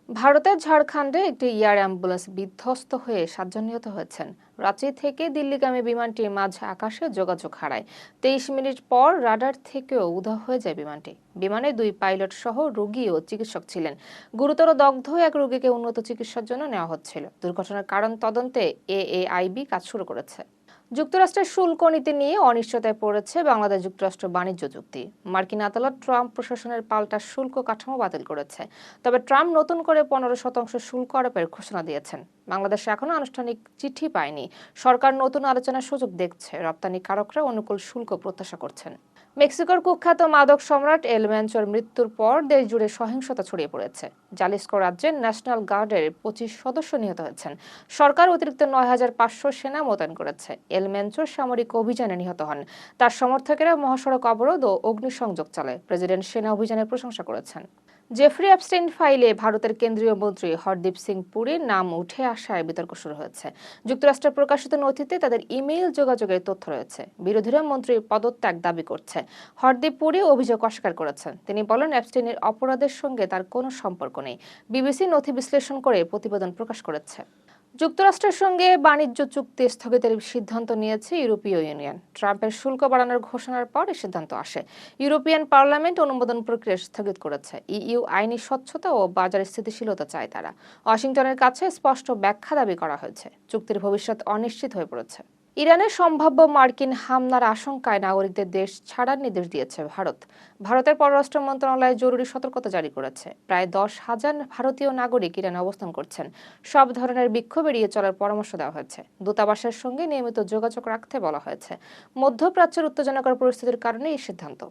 ভারতের ঝাড়খণ্ডে একটি এয়ার অ্যাম্বুলেন্স বিধ্বস্ত হয়ে 7 জন নিহত হয়েছেন। রাঁচি থেকে দিল্লিগামী বিমানটি মাঝ আকাশে যোগাযোগ হারায়। 23 মিনিট পর রাডার থেকেও উধাও হয়ে যায় বিমানটি। বিমানে 2 পাইলট সহ রোগী ও চিকিৎসক ছিলেন। গুরুতর দগ্ধ এক রোগীকে উন্নত চিকিৎসার জন্য নেওয়া হচ্ছিল। দুর্ঘটনার কারণ তদন্তে এএআইবি কাজ শুরু করেছে। যুক্তরাষ্ট্রের শুল্ক নীতি নিয়ে অনিশ্চয়তায় পড়েছে বাংলাদেশ যুক্তরাষ্ট্র বাণিজ্য চুক্তি। মার্কিন আদালত ট্রাম্প প্রশাসনের পাল্টা শুল্ক কাঠামো বাতিল করেছে। তবে ট্রাম্প নতুন করে 15% শুল্ক আরোপের ঘোষণা দিয়েছেন। বাংলাদেশ এখনো আনুষ্ঠানিক চিঠি পায়নি। সরকার নতুন আলোচনার সুযোগ দেখছে। রপ্তানিকারকরা অনুকূল শুল্ক প্রত্যাশা করছেন। মেক্সিকোর কুখ্যাত মাদক সম্রাট এল ম্যানচোর মৃত্যুর পর দেশ জুড়ে সহিংসতা ছড়িয়ে পড়েছে। জালিস্কো রাজ্যের ন্যাশনাল গার্ডের 25 সদস্য নিহত হয়েছেন। সরকার অতিরিক্ত 9,500 সেনা মোতায়েন করেছে। এল ম্যানচোর সামরিক অভিযানে নিহত হন। তার সমর্থকেরা মহাসড়ক অবরোধ ও অগ্নিসংযোগ চালায়। প্রেসিডেন্ট সেনা অভিযানের প্রশংসা করেছেন। জেফ্রি অ্যাপস্টাইন ফাইলে ভারতের কেন্দ্রীয় মন্ত্রী হরদীপ সিং পুরীর নাম উঠে আসায় বিতর্ক শুরু হয়েছে। যুক্তরাষ্ট্রের প্রকাশিত নথিতে তাদের ইমেইল যোগাযোগের তথ্য রয়েছে। বিরোধীরা মন্ত্রীর পদত্যাগ দাবি করছে। হরদীপ পুরী অভিযোগ অস্বীকার করেছেন। তিনি বলেন, অ্যাপস্টাইনের অপরাধের সঙ্গে তার কোনো সম্পর্ক নেই। বিবিসি নথি বিশ্লেষণ করে প্রতিবেদন প্রকাশ করেছে। যুক্তরাষ্ট্রের সঙ্গে বাণিজ্য চুক্তি স্থগিতের সিদ্ধান্ত নিয়েছে ইউরোপীয় ইউনিয়ন। ট্রাম্পের শুল্ক বাড়ানোর ঘোষণার পর এই সিদ্ধান্ত আসে। ইউরোপিয়ান পার্লামেন্ট অনুমোদন প্রক্রিয়া স্থগিত করেছে। ইইউ আইনি স্বচ্ছতা ও বাজার স্থিতিশীলতা চায় তারা। ওয়াশিংটনের কাছে স্পষ্ট ব্যাখ্যা দাবি করা হয়েছে। চুক্তির ভবিষ্যৎ অনিশ্চিত হয়ে পড়েছে। ইরানের সম্ভাব্য মার্কিন হামলার আশঙ্কায় নাগরিকদের দেশ ছাড়ার নির্দেশ দিয়েছে ভারত। ভারতের পররাষ্ট্র মন্ত্রণালয় জরুরি সতর্কতা জারি করেছে। প্রায় 10,000 ভারতীয় নাগরিক ইরানে অবস্থান করছেন। সব ধরনের বিক্ষোভ এড়িয়ে চলার পরামর্শ দেওয়া হয়েছে। দূতাবাসের সঙ্গে নিয়মিত যোগাযোগ রাখতে বলা হয়েছে। মধ্যপ্রাচ্যের উত্তেজনাকর পরিস্থিতির কারণে এই সিদ্ধান্ত।